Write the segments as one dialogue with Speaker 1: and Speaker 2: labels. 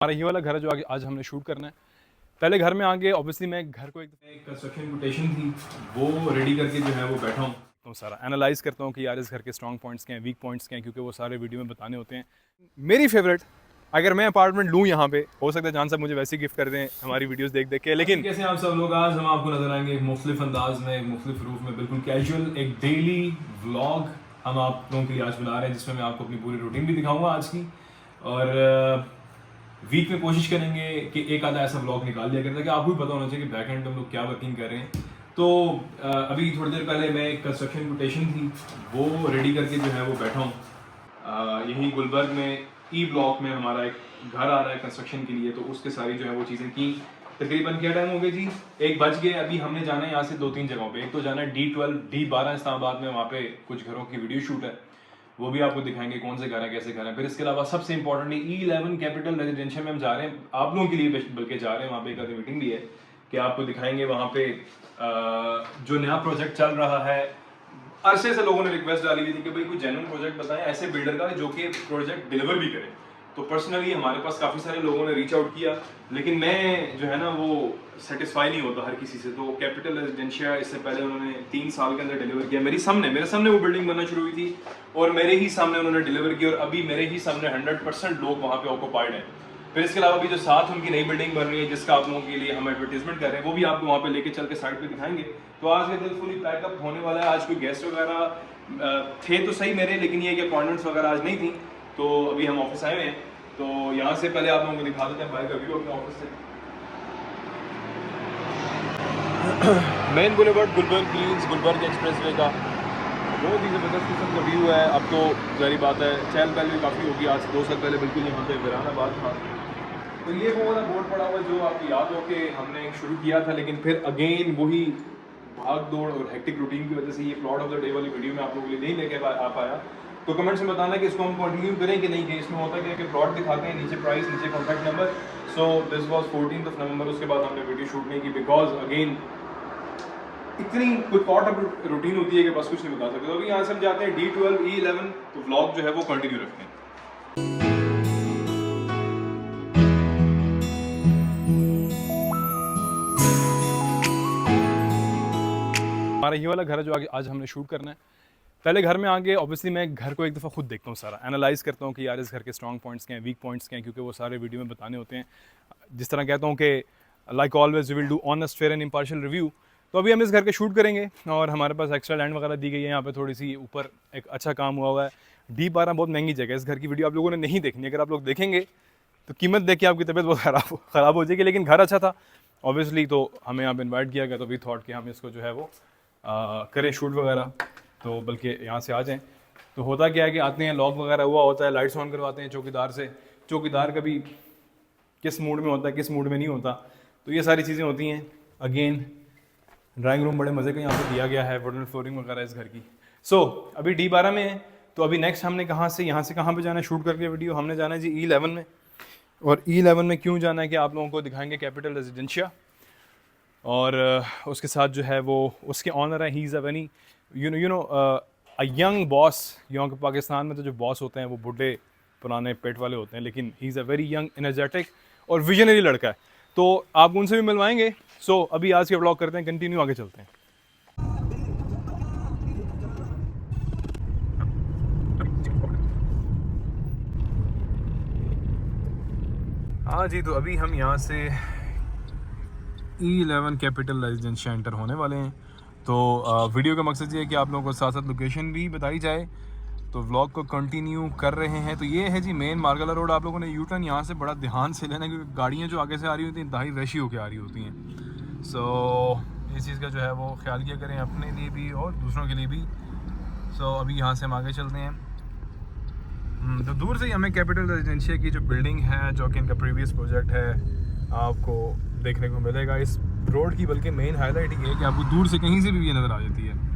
Speaker 1: हमारा ये वाला घर है जो आगे आज हमने शूट करना है। पहले घर में आगे ऑब्वियसली मैं घर को एक
Speaker 2: कंस्ट्रक्शन कोटेशन थी वो रेडी करके जो है वो बैठा हूँ।
Speaker 1: तो सारा एनालाइज करता हूँ कि यार इस घर के स्ट्रॉन्ग पॉइंट्स क्या हैं, वीक पॉइंट्स क्या हैं, क्योंकि वो सारे वीडियो में बताने होते हैं। मेरी फेवरेट, अगर मैं अपार्टमेंट लूँ यहाँ पे, हो सकता है जान साहब मुझे वैसे ही गिफ्ट कर दें हमारी वीडियोस देख देख के, लेकिन
Speaker 2: कैसे आप सब लोग, आज हम आपको नजर आएंगे एक मुख्तलिफ अंदाज में, एक मुख्तलिफ रूप में, बिल्कुल कैजुअल एक डेली व्लॉग हम आप लोगों के लिए आज बना रहे हैं, जिसमें मैं आपको अपनी पूरी रूटीन भी दिखाऊंगा आज की। और वीक में कोशिश करेंगे कि एक आधा ऐसा व्लॉग निकाल लिया करें ताकि आपको भी पता होना चाहिए कि बैक एंड में हम लोग क्या वर्किंग कर रहे हैं। तो अभी थोड़ी देर पहले मैं एक कंस्ट्रक्शन कोटेशन थी वो रेडी करके जो है वो बैठा हूँ। यहीं गुलबर्ग में ई ब्लॉक में हमारा एक घर आ रहा है कंस्ट्रक्शन के लिए, तो उसके सारी जो है वो चीज़ें की। तकरीबन क्या टाइम हो गया जी, 1 बज गए। अभी हमने जाना है यहाँ से 2-3 जगहों पे। एक तो जाना है D12 D12 इस्लामाबाद में, वहाँ पे कुछ घरों की वीडियो शूट है, वो भी आपको दिखाएंगे कौन से घर हैं कैसे घर हैं। फिर इसके अलावा सबसे इंपॉर्टेंटली E11 कैपिटल रेजिडेंशियल में हम जा रहे हैं, आप लोगों के लिए बल्कि जा रहे हैं। वहाँ पे एक आधी मीटिंग भी है कि आपको दिखाएंगे वहाँ पे जो नया प्रोजेक्ट चल रहा है। अरसे से लोगों ने रिक्वेस्ट डाली हुई थी कि भाई कोई जेन्युइन प्रोजेक्ट बताएं ऐसे बिल्डर का जो कि प्रोजेक्ट डिलीवर भी करे। तो पर्सनली हमारे पास काफ़ी सारे लोगों ने रीच आउट किया, लेकिन मैं जो है ना वो सेटिस्फाई नहीं होता हर किसी से। तो कैपिटल रेजिडेंशिया इससे पहले उन्होंने 3 साल के अंदर डिलीवर किया, मेरे सामने वो बिल्डिंग बनना शुरू हुई थी और मेरे ही सामने उन्होंने डिलीवर की, और अभी मेरे ही सामने 100% लोग वहाँ पे ऑक्यूपाइड हैं। फिर इसके अलावा भी जो साथ उनकी नई बिल्डिंग बन रही है जिसका आप लोगों के लिए हम एडवर्टीजमेंट कर रहे हैं, वो भी आपको वहाँ पे लेके चल के साइड पे दिखाएंगे। तो आज का दिन फुली पैकअप होने वाला है। आज कोई गेस्ट वगैरह थे तो सही मेरे, लेकिन ये कि अपॉइंटमेंट्स वगैरह आज नहीं थी, तो अभी हम ऑफिस आए हुए हैं। तो यहाँ से पहले आप लोगों को दिखा देते हैं बाहर का व्यू अपने ऑफिस से। Main boulevard Gulberg greens, Gulberg expressway का बहुत ही ज़बरदस्त किस्म का व्यू है। अब तो जारी बात है चहल पहल भी काफ़ी होगी, आज से 2 साल पहले बिल्कुल यहाँ पे वीरानाबाद था। तो ये वो वाला बोर्ड पड़ा हुआ है जो आपको याद हो कि हमने शुरू किया था, लेकिन फिर अगेन वही भाग दौड़ और हेक्टिक रूटीन की वजह से ये प्लॉट ऑफ द डे वाली वीडियो में आप लोगों के लिए नहीं लेके आ पाया। तो कमेंट्स में बताना कि इसको हम कंटिन्यू करें कि नहीं, कि इसमें होता क्या है कि प्लॉट दिखाते हैं, नीचे प्राइस, नीचे contact number. So this was 14 नवंबर, उसके बाद हमने वीडियो शूट नहीं की बिकॉज अगेन इतनी कोई कॉट अप रूटीन होती है कि बस कुछ नहीं बता सकते। तो अभी यहाँ से हम जाते हैं D12 E11, तो व्लॉग जो है वो कंटिन्यू रखते हैं।
Speaker 1: हमारा ये वाला घर है जो आगे आज हमने शूट करना है। पहले घर में आगे ऑब्वियसली मैं घर को एक दफ़ा खुद देखता हूँ, सारा एनालाइज करता हूँ कि यार इस घर के स्ट्रॉन्ग पॉइंट्स क्या हैं, वीक पॉइंट्स क्या हैं, क्योंकि वो सारे वीडियो में बताने होते हैं। जिस तरह कहता हूँ कि like always we will do honest fair and impartial review. तो अभी हम इस घर के शूट करेंगे और हमारे पास एक्स्ट्रा लैंड वगैरह दी गई है। यहाँ पे थोड़ी सी ऊपर एक अच्छा काम हुआ है। D12 बहुत महंगी जगह है, इस घर की वीडियो आप लोगों ने नहीं देखनी। अगर आप लोग देखेंगे तो कीमत देख के आपकी तबीयत बहुत ख़राब हो जाएगी, लेकिन घर अच्छा था ऑब्वियसली। तो हमें यहाँ पे इन्वाइट किया गया, तो वी थॉट कि हम इसको जो है वो करें शूट वगैरह, तो बल्कि यहाँ से आ जाएँ। तो होता क्या है कि आते हैं, लॉक वगैरह हुआ होता है, लाइट्स ऑन करवाते हैं चौकीदार से। चौकीदार कभी किस मूड में होता है, किस मूड में नहीं होता, तो ये सारी चीज़ें होती हैं। अगेन ड्राइंग रूम बड़े मज़े का यहाँ पे दिया गया है, वुडन फ्लोरिंग वगैरह इस घर की। सो अभी D12 में है, तो अभी नेक्स्ट हमने यहाँ से कहाँ पे जाना है शूट करके वीडियो, हमने जाना है जी E11 में। और E11 में क्यों जाना है कि आप लोगों को दिखाएंगे कैपिटल रेजिडेंशिया, और उसके साथ जो है वो उसके ऑनर है, he is a very you know a young boss. यहाँ के पाकिस्तान में तो जो बॉस होते हैं वो बूढ़े पुराने पेट वाले होते हैं, लेकिन he is a very young, energetic और विजनरी लड़का है। तो आप उनसे भी मिलवाएंगे। सो अभी आज के व्लॉग करते हैं कंटिन्यू, आगे चलते हैं। हाँ जी, तो अभी हम यहाँ से E11 कैपिटल रेजिडेंशिया एंटर होने वाले हैं। तो वीडियो का मकसद ये है कि आप लोगों को साथ साथ लोकेशन भी बताई जाए, तो व्लॉग को कंटिन्यू कर रहे हैं। तो ये है जी मेन मार्गला रोड। आप लोगों ने यू टर्न यहाँ से बड़ा ध्यान से लेना, क्योंकि गाड़ियाँ जो आगे से आ रही होती हैं इंतहाई रशी होकर आ रही होती हैं। सो इस चीज़ का जो है वो ख्याल किया करें, अपने लिए भी और दूसरों के लिए भी। सो अभी यहाँ से हम आगे चलते हैं। तो दूर से ही हमें कैपिटल रेजिडेंशिया की जो बिल्डिंग है, जो कि इनका प्रीवियस प्रोजेक्ट है, आपको देखने को मिलेगा। इस रोड की बल्कि मेन हाईलाइट ये है कि आपको दूर से कहीं से भी ये नज़र आ जाती है।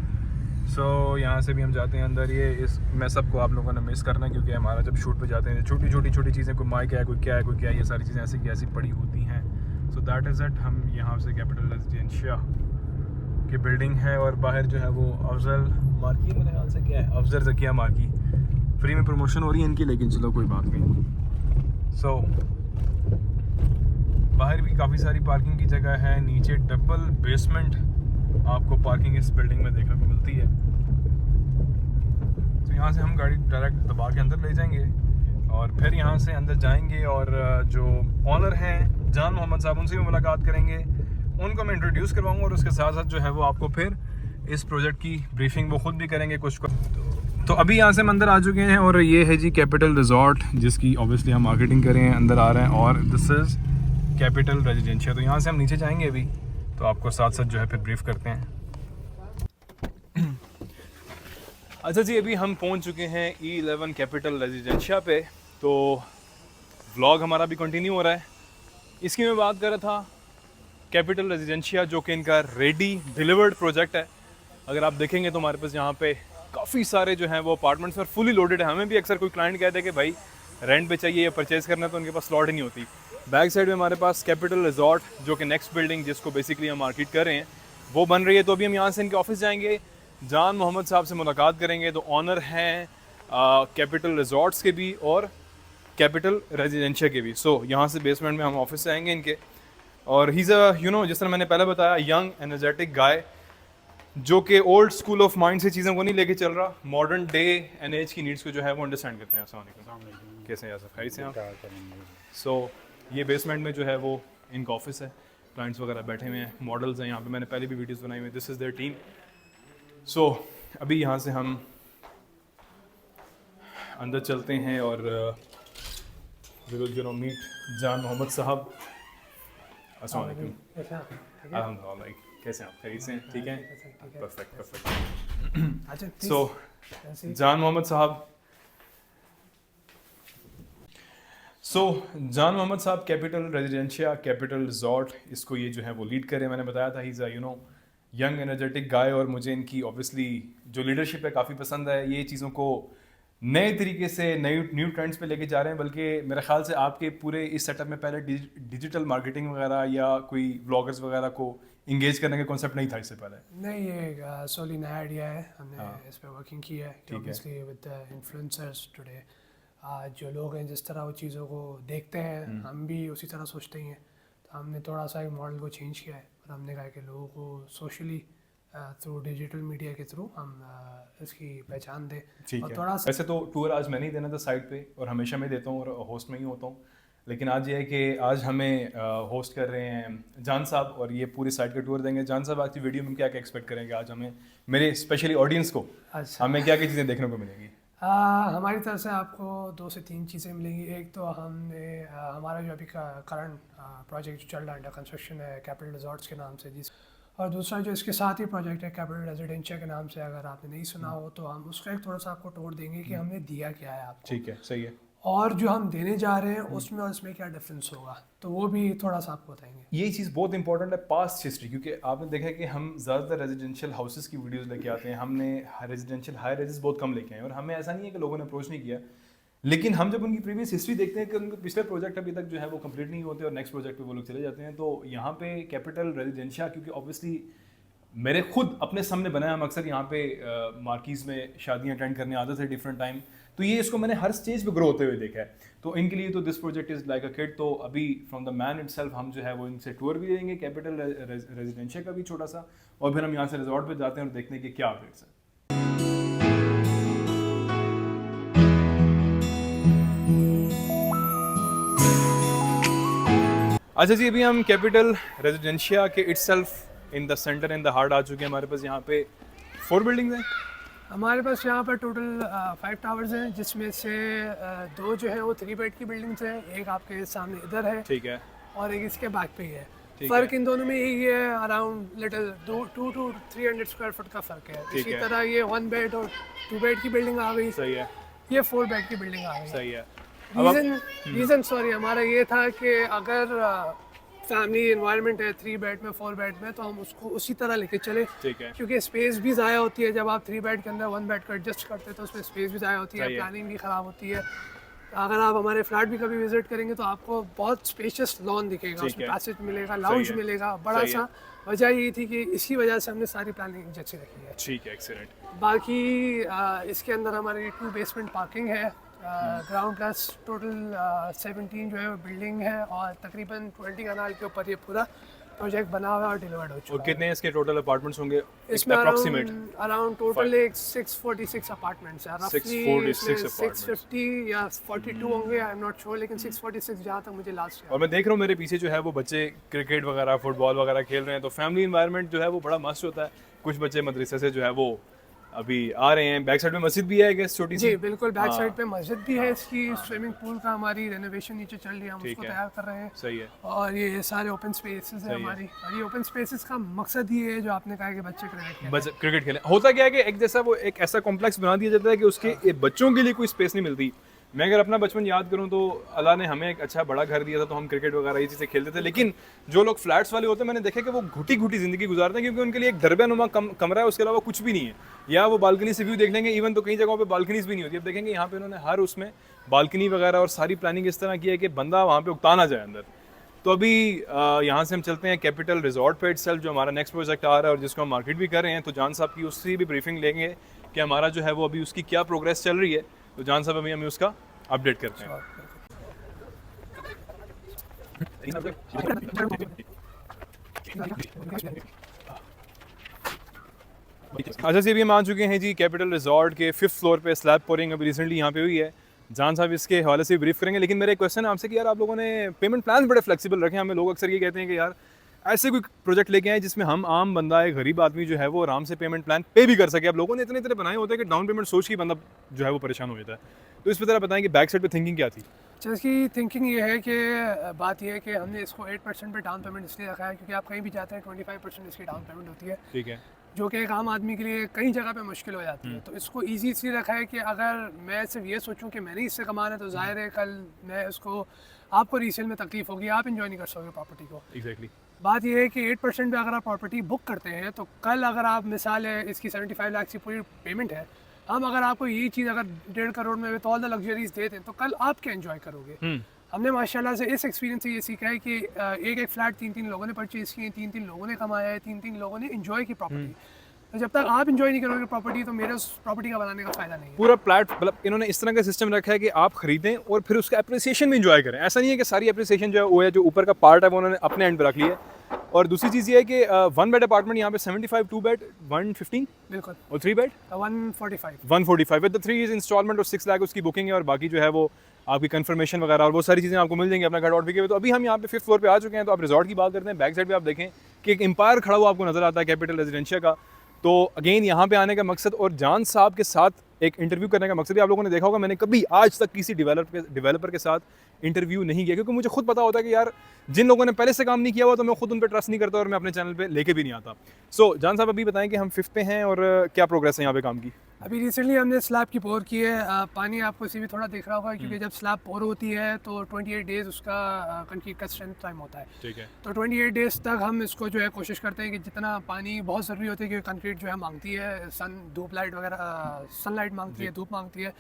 Speaker 1: सो यहाँ से भी हम जाते हैं अंदर। ये इस मैसअप को आप लोगों ने मिस करना है, क्योंकि हमारा जब शूट पे जाते हैं छोटी चीज़ें, कोई माइक है, कोई क्या है, कोई क्या है, ये सारी चीज़ें ऐसी की ऐसी पड़ी होती हैं। So that is it. हम यहाँ से कैपिटल रेजिडेंशिया की बिल्डिंग है, और बाहर जो है वो अफजल मार्की, मेरे ख्याल से क्या है, अफजल ज़किया मार्की, फ्री में प्रमोशन हो रही है इनकी, लेकिन चलो कोई बात नहीं। सो की काफ़ी सारी पार्किंग की जगह है। नीचे डबल बेसमेंट आपको पार्किंग इस बिल्डिंग में देखने को मिलती है। तो यहाँ से हम गाड़ी डायरेक्ट दबा के अंदर ले जाएंगे और फिर यहाँ से अंदर जाएंगे और जो ऑनर हैं जान मोहम्मद साहब, उनसे भी मुलाकात करेंगे, उनको मैं इंट्रोड्यूस करवाऊँगा और उसके साथ साथ जो है वो आपको फिर इस प्रोजेक्ट की ब्रीफिंग वो खुद भी करेंगे कुछ को। तो अभी यहाँ से हम अंदर आ चुके हैं और ये है जी कैपिटल रिजॉर्ट, जिसकी ऑब्वियसली हम मार्केटिंग कर रहे हैं, अंदर आ रहे हैं, और दिस इज़ कैपिटल रेजिडेंशिया। तो यहाँ से हम नीचे जाएंगे अभी, तो आपको साथ साथ जो है फिर ब्रीफ करते हैं। अच्छा जी, अभी हम पहुँच चुके हैं E11 कैपिटल रेजिडेंशिया पे। तो व्लॉग हमारा भी कंटिन्यू हो रहा है। इसकी मैं बात कर रहा था कैपिटल रेजिडेंशिया, जो कि इनका रेडी डिलीवर्ड प्रोजेक्ट है। अगर आप देखेंगे तो हमारे पास यहाँ पे काफ़ी सारे जो हैं वो अपार्टमेंट्स और फुली लोडेड है। हमें भी अक्सर कोई क्लाइंट कहते हैं कि भाई रेंट पे चाहिए या परचेज़ करना है, तो उनके पास स्लॉट ही नहीं होती। बैक साइड में हमारे पास कैपिटल रिजॉर्ट, जो कि नेक्स्ट बिल्डिंग जिसको बेसिकली हम मार्केट कर रहे हैं, वो बन रही है। तो अभी हम यहाँ से इनके ऑफिस जाएंगे, जान मोहम्मद साहब से मुलाकात करेंगे। तो ऑनर हैं कैपिटल रिजॉर्ट्स के भी और कैपिटल रेजिडेंशिया के भी। सो यहाँ से बेसमेंट में हम ऑफिस से आएंगे इनके। और ही इज़ जिस तरह मैंने पहले बताया, यंग एनर्जेटिक गाय, जो कि ओल्ड स्कूल ऑफ माइंड से चीज़ों को नहीं लेके चल रहा, मॉडर्न डे एंड एज की नीड्स को जो है वो अंडरस्टैंड करते हैं। अस्सलाम वालेकुम, कैसे हैं आप? खैर से आप? सो ये बेसमेंट में जो है वो इनका ऑफिस है, क्लाइंट्स वगैरह बैठे हुए हैं, मॉडल्स हैं यहाँ पे, मैंने पहले भी वीडियोस बनाई हुई, this is their team. So अभी यहाँ से हम अंदर चलते हैं और we will you know meet Jan Mohammad साहब। अस्सलाम वालेकुम। अल्हम्दुलिल्लाह, कैसे हैं आप? खैरियत से हैं? ठीक हैं? परफेक्ट। सो जान मोहम्मद साहब, जान मोहम्मद साहब कैपिटल रेजिडेंशिया कैपिटल रिजॉर्ट, इसको ये जो है वो लीड करें। मैंने बताया था he is you know young energetic guy, और मुझे इनकी ऑब्वियसली जो लीडरशिप है काफ़ी पसंद है। ये चीज़ों को नए तरीके से न्यू ट्रेंड्स पे लेके जा रहे हैं। बल्कि मेरे ख्याल से आपके पूरे इस सेटअप में पहले डिजिटल मार्केटिंग वगैरह या कोई ब्लॉगर्स वगैरह को इंगेज करने का कॉन्सेप्ट नहीं था इससे पहले।
Speaker 3: नहीं, ये सोली नया आइडिया है, हमने इस पे वर्किंग की है। Obviously with the influencers today, आज जो लोग हैं जिस तरह वो चीज़ों को देखते हैं, हम भी उसी तरह सोचते ही हैं। तो हमने थोड़ा सा एक मॉडल को चेंज किया है और हमने कहा कि लोगों को सोशली थ्रू डिजिटल मीडिया के थ्रू हम इसकी पहचान दें।
Speaker 1: ठीक
Speaker 3: और
Speaker 1: है।
Speaker 3: थोड़ा सा
Speaker 1: वैसे तो टूर आज मैं नहीं देना था साइट पे, और हमेशा मैं देता हूँ और होस्ट में ही होता हूँ, लेकिन आज ये है कि आज हमें होस्ट कर रहे हैं जान साहब और ये पूरी साइट का टूर देंगे। जान साहब, आज की वीडियो में क्या क्या एक्सपेक्ट करेंगे? आज हमें, मेरे स्पेशली ऑडियंस को,
Speaker 3: अच्छा,
Speaker 1: हमें क्या क्या चीज़ें देखने को मिलेंगी?
Speaker 3: हमारी तरफ से आपको 2 से 3 चीज़ें मिलेंगी। एक तो हमने हमारा जो अभी का करंट प्रोजेक्ट जो चल रहा है, अंडर कंस्ट्रक्शन है, कैपिटल रिजॉर्ट्स के नाम से, जिस और दूसरा जो इसके साथ ही प्रोजेक्ट है कैपिटल रेजिडेंशिया के नाम से, अगर आपने नहीं सुना हो तो हम उसका एक थोड़ा सा आपको टूर देंगे कि हमने दिया क्या है आपको,
Speaker 1: ठीक है, सही है।
Speaker 3: और जो हम देने जा रहे हैं उसमें और इसमें क्या डिफरेंस होगा, तो वो भी थोड़ा सा आपको बताएंगे।
Speaker 1: ये चीज़ बहुत इंपॉर्टेंट है, पास्ट हिस्ट्री, क्योंकि आपने देखा है कि हम ज़्यादातर रेजिडेंशियल हाउसेस की वीडियोस लेके आते हैं, हमने रेजिडेंशियल हाई रेजिस बहुत कम लेके आए, और हमें ऐसा नहीं है कि लोगों ने अप्रोच नहीं किया, लेकिन हम जब उनकी प्रीवियस हिस्ट्री देखते हैं कि उनके पिछले प्रोजेक्ट अभी तक जो है वो कंप्लीट नहीं होते और नेक्स्ट प्रोजेक्ट पे वो लोग चले जाते हैं। तो यहाँ पे कैपिटल रेजिडेंशिया, क्योंकि ऑब्वियसली मेरे खुद अपने सामने बनाया, हम अक्सर यहाँ पे मार्कीज़ में शादियाँ अटेंड करने आते थे डिफरेंट टाइम, तो ये इसको मैंने हर स्टेज पे ग्रो होते हुए देखा है। तो इनके लिए तो this project is like a kid. तो अभी फ्रॉम द मैन इटसेल्फ हम जो है वो इनसे टूर भी देंगे कैपिटल रेजिडेंशिया का भी छोटा सा, और फिर हम यहाँ से रिजॉर्ट पे जाते हैं और देखते हैं कि क्या अपडेट्स हैं। अच्छा जी, अभी हम कैपिटल रेजिडेंशिया के itself in the centre in the heart आ चुके हैं। हमारे पास यहाँ पे 4 बिल्डिंग्स हैं।
Speaker 3: हमारे पास यहाँ पर टोटल 5 टावर्स हैं, जिसमें से 2 जो है वो 3 बेड की बिल्डिंग्स हैं, एक आपके सामने इधर है,
Speaker 1: ठीक है,
Speaker 3: और एक इसके बैक पे ही है।
Speaker 1: ठीक
Speaker 3: फ़र्क
Speaker 1: है।
Speaker 3: इन दोनों में यही है, around little 2 to 300 square foot का फ़र्क है।
Speaker 1: ठीक
Speaker 3: इसी
Speaker 1: है।
Speaker 3: तरह ये 1 बेड और 2 बेड की बिल्डिंग आ गई,
Speaker 1: सही है,
Speaker 3: ये 4 बेड की बिल्डिंग आ गई।
Speaker 1: सही है। अब
Speaker 3: रीज़न सॉरी हमारा ये था कि अगर फैमिली इन्वायरमेंट है 3 बेड में 4 बेड में, तो हम उसको उसी तरह लेके चले,
Speaker 1: ठीक है,
Speaker 3: क्योंकि स्पेस भी ज़ाया होती है। जब आप 3 बेड के अंदर 1 बेड को एडजस्ट करते हैं तो उसमें स्पेस भी ज़ाया होती है,
Speaker 1: सही है।
Speaker 3: प्लानिंग भी ख़राब होती है। अगर आप हमारे फ्लैट भी कभी विजिट करेंगे तो आपको बहुत स्पेशियस लॉन दिखेगा,
Speaker 1: ठीक
Speaker 3: उसमें
Speaker 1: है।
Speaker 3: पैसेज मिलेगा, लाउंज
Speaker 1: है।
Speaker 3: मिलेगा बड़ा
Speaker 1: सही है।
Speaker 3: सा। वजह ये थी कि इसी वजह से हमने सारी प्लानिंग जैसी रखी है।
Speaker 1: ठीक है, एक्सीलेंट।
Speaker 3: बाकी इसके अंदर हमारी 2 बेसमेंट पार्किंग है, ग्राउंड प्लस टोटल 17 जो है वो बिल्डिंग है और तकरीबन 20 कनाल के ऊपर ये पूरा प्रोजेक्ट बना हुआ है और डिलीवर्ड हो
Speaker 1: और
Speaker 3: चुका है।
Speaker 1: कितने इसके टोटल अपार्टमेंट्स होंगे
Speaker 3: इसमें
Speaker 1: अप्रॉक्सीमेट?
Speaker 3: अराउंड टोटल एक 646 अपार्टमेंट्स है, रफली
Speaker 1: 646
Speaker 3: 650 या 42 होंगे, आई एम नॉट श्योर, लेकिन 646 जहाँ तक मुझे लास्ट
Speaker 1: और मैं देख रहा हूँ मेरे पीछे जो है वो बच्चे क्रिकेट वगैरह फुटबॉल वगैरह खेल रहे हैं, तो फैमिली इन्वायरमेंट जो है वो बड़ा मस्त होता है। कुछ बच्चे मदरसे से जो है वो अभी आ रहे हैं, बैक साइड में मस्जिद भी है आई गेस छोटी सी।
Speaker 3: जी बिल्कुल, बैक साइड पे मस्जिद भी है इसकी, स्विमिंग पूल का हमारी रेनोवेशन नीचे चल रही है, हम
Speaker 1: ठीक
Speaker 3: उसको
Speaker 1: है।
Speaker 3: तैयार कर रहे हैं।
Speaker 1: सही है।
Speaker 3: और ये सारे ओपन स्पेसेस है
Speaker 1: सही है।
Speaker 3: हमारी, और ये ओपन स्पेसेस का मकसद ये है जो आपने कहा कि बच्चे क्रिकेट खेलें।
Speaker 1: बस क्रिकेट खेलें। होता क्या है कि एक जैसा वो एक ऐसा कॉम्प्लेक्स बना दिया जाता है कि उसके ये बच्चों के लिए कोई स्पेस नहीं मिलती। मैं अगर अपना बचपन याद करूं तो अल्लाह ने हमें एक अच्छा बड़ा घर दिया था, तो हम क्रिकेट वगैरह ये चीज़ें खेलते थे। लेकिन जो लोग फ्लैट्स वाले होते हैं, मैंने देखा कि वो घुटी घुटी ज़िंदगी गुजारते हैं, क्योंकि उनके लिए एक दरबे-नुमा कमरा है, उसके अलावा कुछ भी नहीं है। या वो बालकनी से व्यू देख लेंगे, इवन तो कई जगहों पे बालकनीज भी नहीं होती। अब देखेंगे यहाँ पे उन्होंने हर उसमें बालकनी वगैरह और सारी प्लानिंग इस तरह की है कि बंदा वहाँ पे उकता ना जाए अंदर। तो अभी यहाँ से हम चलते हैं कैपिटल रिजॉर्ट पे इटसेल्फ, जो हमारा नेक्स्ट प्रोजेक्ट आ रहा है और जिसको हम मार्केट भी कर रहे हैं। तो जान साहब की उससे भी ब्रीफिंग लेंगे कि हमारा जो है वो अभी उसकी क्या प्रोग्रेस चल रही है। तो जान साहब अभी हमें उसका अपडेट करते हैं। अच्छा जी, अभी हम आ चुके हैं जी कैपिटल रिजॉर्ट के 5th फ्लोर पे। स्लैब पोरिंग अभी रिसेंटली यहाँ पे हुई है। जान साहब इसके हवाले से ब्रीफ करेंगे, लेकिन मेरा एक क्वेश्चन है आपसे कि यार आप लोगों ने पेमेंट प्लान बड़े फ्लेक्सिबल रखे हैं। हमें लोग अक्सर ये कहते हैं कि यार ऐसे कोई प्रोजेक्ट लेके आए जिसमें हम आम बंदा है, गरीब आदमी जो है वो आराम से पेमेंट प्लान पे भी कर सके। अब लोगों ने इतने इतने बनाए होते हैं कि डाउन पेमेंट सोच के बंदा जो है वो परेशान हो जाता है। तो इस पर ज़रा बताएं कि बैक साइड पे थिंकिंग क्या थी?
Speaker 3: अच्छा, इसकी थिंकिंग ये है कि बात ये है कि हमने इसको 8% पे डाउन पेमेंट इसलिए रखा है क्योंकि आप कहीं भी जाते हैं 25% इसकी डाउन पेमेंट होती है,
Speaker 1: ठीक है।
Speaker 3: जो कि एक आम आदमी के लिए कई जगह पे मुश्किल हो जाती है। तो इसको इजी इसलिए रखा है कि अगर मैं सिर्फ ये सोचूं कि मैंने इससे कमाना है, तो जाहिर है कल मैं उसको आपको रीसेल में तकलीफ होगी, आप इंजॉय नहीं कर सकोगे प्रॉपर्टी को।
Speaker 1: एग्जैक्टली।
Speaker 3: बात यह है कि 8% पे अगर आप प्रॉपर्टी बुक करते हैं, तो कल अगर आप मिसाल है इसकी 75 लाख की पूरी पेमेंट है, हम अगर आपको यही चीज़ अगर 1.5 करोड़ में विद ऑल द लग्जरीज देते हैं, तो कल आप क्या एंजॉय करोगे। हमने माशाल्लाह से इस एक्सपीरियंस से ये सीखा है कि एक एक फ्लैट 3-3 लोगों ने परचेज किए, 3-3 लोगों ने कमाया है, 3-3 लोगों ने एंजॉय की प्रॉपर्टी। तो जब तक आप एंजॉय नहीं करोगे प्रॉपर्टी, तो मेरे उस प्रॉपर्टी का बनाने का फ़ायदा नहीं है।
Speaker 1: पूरा प्लेट मतलब इन्होंने इस तरह का सिस्टम रखा है कि आप खरीदें और फिर उसका एप्रिसिएशन भी इंजॉय करें। ऐसा नहीं है कि सारी एप्रिसिएशन जो है वो है जो ऊपर का पार्ट है वो उन्होंने अपने एंड पे रख लिया है। और दूसरी चीज़ ये है कि 1 बेड अपार्टमेंट यहाँ पे 75, 2 बेड 115
Speaker 3: बिल्कुल।
Speaker 1: और 3 bed
Speaker 3: 145
Speaker 1: with the 3 is installment और 6 लाख उसकी बुकिंग है, और बाकी जो है वो आपकी कंफर्मेशन वगैरह और वो सारी चीज़ें आपको मिल जाएंगी अपना घर ऑर्डर के। तो अभी हम यहाँ पे 5th फ्लोर पे आ चुके हैं। तो आप रिजॉर्ट की बात करते हैं, बैक साइड पे आप देखें कि एक एम्पायर खड़ा हुआ आपको नजर आता है कैपिटल रेजिडेंशिया का। तो अगेन यहाँ पे आने का मकसद और जान साहब के साथ एक इंटरव्यू करने का मकसद भी आप लोगों ने देखा होगा। मैंने कभी आज तक किसी डेवलपर के साथ इंटरव्यू नहीं किया, क्योंकि मुझे खुद पता होता है कि यार जिन लोगों ने पहले से काम नहीं किया हुआ तो मैं खुद उन पर ट्रस्ट नहीं करता और मैं अपने चैनल पे लेके भी नहीं आता। सो जान साहब अभी बताएं कि हम 5th पे हैं और क्या प्रोग्रेस है यहाँ पे काम की?
Speaker 3: अभी रिसेंटली हमने स्लैब की पोर की है। पानी आपको इसी भी थोड़ा देख रहा होगा, क्योंकि जब स्लैब पोर होती है तो 28 डेज़ उसका कंक्रीट का स्ट्रेंथ टाइम होता है।
Speaker 1: ठीक है।
Speaker 3: तो 28 डेज़ तक हम इसको जो है कोशिश करते हैं कि जितना पानी बहुत ज़रूरी होती है, क्योंकि कंक्रीट जो है मांगती है धूप लाइट वगैरह, सनलाइट मांगती है, धूप मांगती है।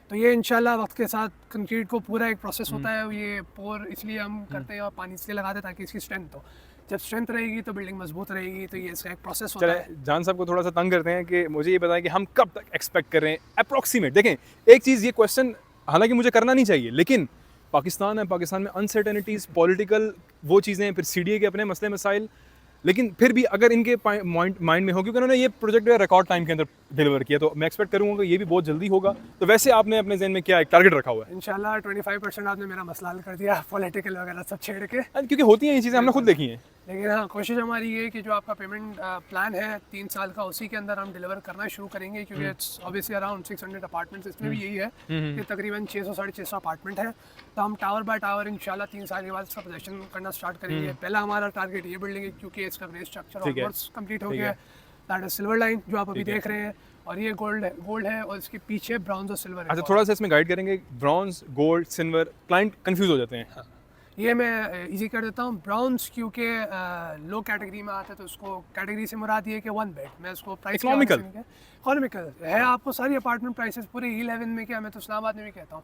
Speaker 3: तो ये इंशाल्लाह वक्त के साथ कंक्रीट को पूरा एक प्रोसेस होता है। ये पोर इसलिए हम करते हैं और पानी इसलिए लगाते हैं ताकि इसकी स्ट्रेंथ हो। जब स्ट्रेंथ रहेगी तो बिल्डिंग मजबूत रहेगी। तो ये इसका एक प्रोसेस होता है।
Speaker 1: जान साहब को थोड़ा सा तंग करते हैं कि मुझे ये बताएं कि हम कब तक एक्सपेक्ट कर रहे हैं अप्रॉक्सीमेट। देखें एक चीज़, ये क्वेश्चन हालांकि मुझे करना नहीं चाहिए, लेकिन पाकिस्तान है, पाकिस्तान में अनसर्टेनिटीज़, पॉलिटिकल वो चीज़ें, फिर CDA के अपने मसले मसाइल, लेकिन फिर भी अगर इनके माइंड में हो, क्योंकि उन्होंने ये प्रोजेक्ट रिकॉर्ड टाइम के अंदर डिलीवर किया, तो मैं एक्सपेक्ट करूँगा कि ये भी बहुत जल्दी होगा। तो वैसे आपने अपने जहन में क्या एक टारगेट रखा हुआ है?
Speaker 3: इंशाल्लाह 25% आपने मेरा मसला हल कर दिया, पॉलिटिकल वगैरह सब छेड़ के।
Speaker 1: क्योंकि होती हैं ये चीज़ें, हमने खुद देखी हैं।
Speaker 3: लेकिन हाँ, कोशिश हमारी ये है कि जो आपका पेमेंट प्लान है 3 साल का, उसी के अंदर हम डिलीवर करना शुरू करेंगे, क्योंकि इट्स ऑब्वियसली अराउंड 600 अपार्टमेंट्स। इसमें भी यही है कि तकरीबन 600-650 अपार्टमेंट है। तो हम टावर बाय टावर इंशाल्लाह 3 साल के बाद इसका पोजेशन करना स्टार्ट करेंगे। पहला हमारा टारगेट ये बिल्डिंग है, क्योंकि इसका ग्रे स्ट्रक्चर ऑलमोस्ट कंप्लीट हो गया है। दैट इज सिल्वर लाइन जो आप अभी देख रहे हैं, और ये गोल्ड है और इसके पीछे ब्रॉन्ज और सिल्वर है।
Speaker 1: अच्छा, थोड़ा सा इसमें गाइड करेंगे। Bronze, gold, silver, client confuse हो जाते हैं।
Speaker 3: ये मैं इजी कर देता हूँ। ब्राउन्स क्योंकि लो कैटेगरी में आता है, तो उसको कैटेगरी से मुराद ये है कि 1 बेड, मैं उसको प्राइस इकोनॉमिकल है। आपको सारी अपार्टमेंट प्राइसेस पूरे E11 में, क्या मैं तो इस्लामाबाद में भी कहता हूँ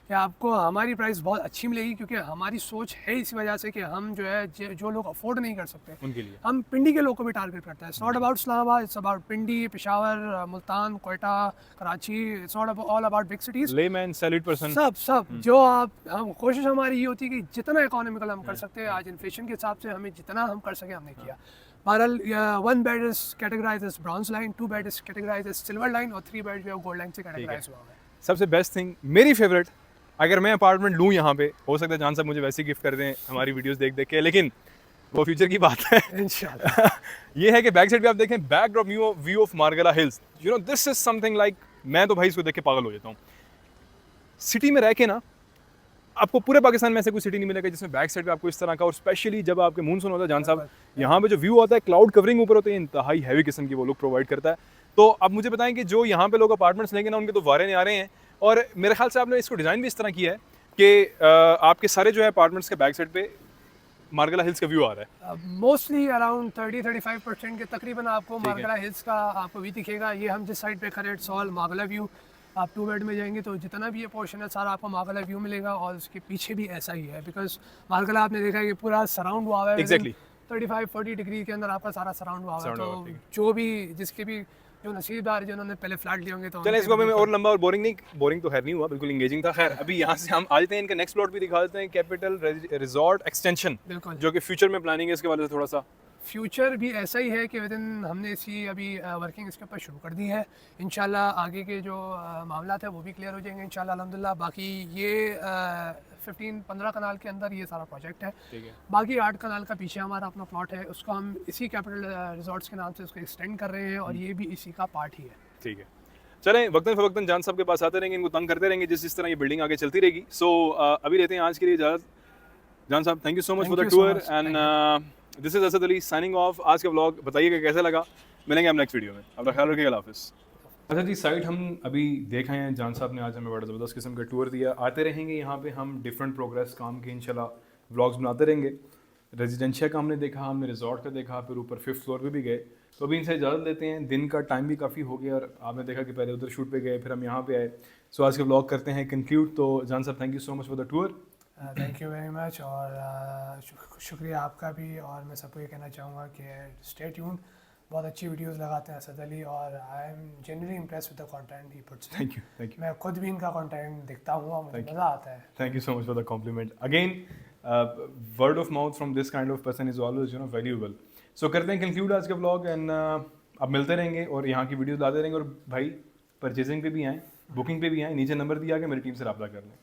Speaker 3: कि आपको हमारी प्राइस बहुत अच्छी मिलेगी, क्योंकि हमारी सोच है इसी वजह से कि हम जो है जो लोग अफोर्ड नहीं कर सकते
Speaker 1: उनके लिए
Speaker 3: हम पिंडी के लोग को भी टारगेट करते हैं। It's not about Islamabad, it's about Pindi, Peshawar, Multan, Quetta, Karachi. It's not all about big cities.
Speaker 1: Layman salaried person
Speaker 3: सब जो आप हम कोशिश हमारी ये होती है कि जितना इकोनॉमिकल हम कर सकते हैं, आज इन्फ्लेशन के हिसाब से हमें जितना हम कर सके हमने किया। बहरहाल 1 bed is categorised as bronze line, 2 bed is categorised as silver line और 3 बेड जो है गोल्ड लाइन से कैटेगराइज हुआ है।
Speaker 1: सबसे बेस्ट थिंग मेरी फेवरेट, अगर मैं अपार्टमेंट लूँ यहाँ पे, हो सकता है जान साहब मुझे वैसे गिफ्ट कर दें हमारी वीडियोस देख देख के, लेकिन वो फ्यूचर की बात है।
Speaker 3: इंशाल्लाह।
Speaker 1: ये है कि बैक साइड पे आप देखें backdrop view of Margalla hills, you know this is something like, मैं तो भाई इसको देख के पागल हो जाता हूँ। सिटी में रह के ना आपको पूरे पाकिस्तान में ऐसे कोई सिटी नहीं मिलेगा जिसमें बैक साइड पे आपको इस तरह का, और स्पेशली जब आपके मानसून होता है जान साहब, यहाँ पे जो व्यू होता है क्लाउड कवरिंग ऊपर होते हैं, इंतहाई हैवी किस्म की वो लोग प्रोवाइड करता है। तो अब मुझे बताएं कि जो यहाँ पे लोग अपार्टमेंट्स लेंगे ना, उनके तो वारे नहीं आ रहे हैं, और मेरे ख्याल से आपने इसको डिज़ाइन भी इस तरह किया है कि आपके सारे जो है अपार्टमेंट्स के बैक साइड पे मार्गला हिल्स का व्यू आ रहा है।
Speaker 3: मोस्टली अराउंड 30-35% के तकरीबन आपको मार्गला हिल्स का आपको व्यू दिखेगा। ये हम जिस साइड पे खड़े इट्स ऑल मार्गला व्यू। आप 2 बेड में जाएंगे तो जितना भी ये पोर्शन है सारा आपको मार्गला व्यू मिलेगा, और उसके पीछे भी ऐसा ही है, बिकॉज मार्गला आपने देखा है कि पूरा सराउंड हुआ हुआ है।
Speaker 1: Exactly.
Speaker 3: 35-40 डिग्री के अंदर आपका सारा सराउंड हुआ हुआ है।
Speaker 1: Surround हुआ है,
Speaker 3: तो जो भी जिसके भी जो नसीबदार जिन्होंने पहले फ्लैट लिए होंगे तो
Speaker 1: चलें इसको मैं और लंबा और बोरिंग तो खैर नहीं हुआ, बिल्कुल इंगेजिंग था। खैर अभी यहाँ से हम आ जाते हैं, इनका नेक्स्ट प्लॉट भी दिखा देते हैं, कैपिटल रिजॉर्ट एक्सटेंशन,
Speaker 3: बिल्कुल
Speaker 1: जो कि फ्यूचर में प्लानिंग है इसके वाले से थोड़ा सा।
Speaker 3: फ्यूचर भी ऐसा ही है कि विदिन हमने इसी अभी वर्किंग इसके ऊपर शुरू कर दी है। इंशाल्लाह आगे के जो मामला है वो भी क्लियर हो जाएंगे इंशाल्लाह अल्हम्दुलिल्लाह। बाकी ये 15 कनाल के अंदर ये सारा प्रोजेक्ट है।
Speaker 1: ठीक है,
Speaker 3: बाकी 8 कनाल का पीछे हमारा अपना प्लॉट है, उसको हम इसी कैपिटल रिजॉर्ट्स के नाम से उसको एक्सटेंड कर रहे हैं, और ये भी इसी का पार्ट ही है।
Speaker 1: ठीक है। चलें वक्तन फ़वक्तन जान साहब के पास आते रहेंगे, इनको तंग करते रहेंगे जिस तरह ये बिल्डिंग आगे चलती रहेगी। सो अभी लेते हैं आज के लिए इजाज़त। जान साहब thank you so much for the
Speaker 3: Thank you so
Speaker 1: tour,
Speaker 3: much.
Speaker 1: And this is Asad Ali signing off. आज का व्लॉग बताइएगा कैसा लगा, मिलेंगे हम नेक्स्ट वीडियो में। अपना ख्याल रखिएगा, अल्लाह हाफ़िज़। अच्छा जी, साइट हम अभी देख आए हैं, जान साहब ने आज हमें बड़ा ज़बरदस्त किस्म का टूर दिया। आते रहेंगे यहाँ पे हम डिफरेंट प्रोग्रेस काम के इंशाल्लाह व्लॉग्स बनाते रहेंगे। रेजिडेंशिया का हमने देखा, हमने रिजॉर्ट का देखा, फिर ऊपर 5th फ्लोर पे भी गए। तो अभी इनसे इजाज़त लेते हैं, दिन का टाइम भी काफ़ी हो गया, और आपने देखा कि पहले उधर शूट पे गए, फिर हम यहाँ पे आए। सो आज के व्लॉग करते हैं कंक्लूड। तो जान साहब thank you so much for the tour.
Speaker 3: Thank you very much, और शुक्रिया आपका भी। और मैं सबको ये कहना चाहूँगा कि स्टे ट्यून्ड, बहुत अच्छी वीडियोस लगाते हैं असद अली, और I am generally impressed with the content he puts.
Speaker 1: Thank you.
Speaker 3: मैं खुद भी इनका कंटेंट देखता हूँ और मुझे मज़ा आता है।
Speaker 1: Thank you so much for the compliment. Again, word of mouth from this kind of person is always, you know, valuable. So करते हैं conclude आज का vlog, and अब मिलते रहेंगे और यहाँ की वीडियोस लाते रहेंगे। और भाई परचेजिंग पे भी आएँ, बुकिंग पे भी आएँ, नीचे नंबर दिया कि मेरी टीम से रब्ता कर लें।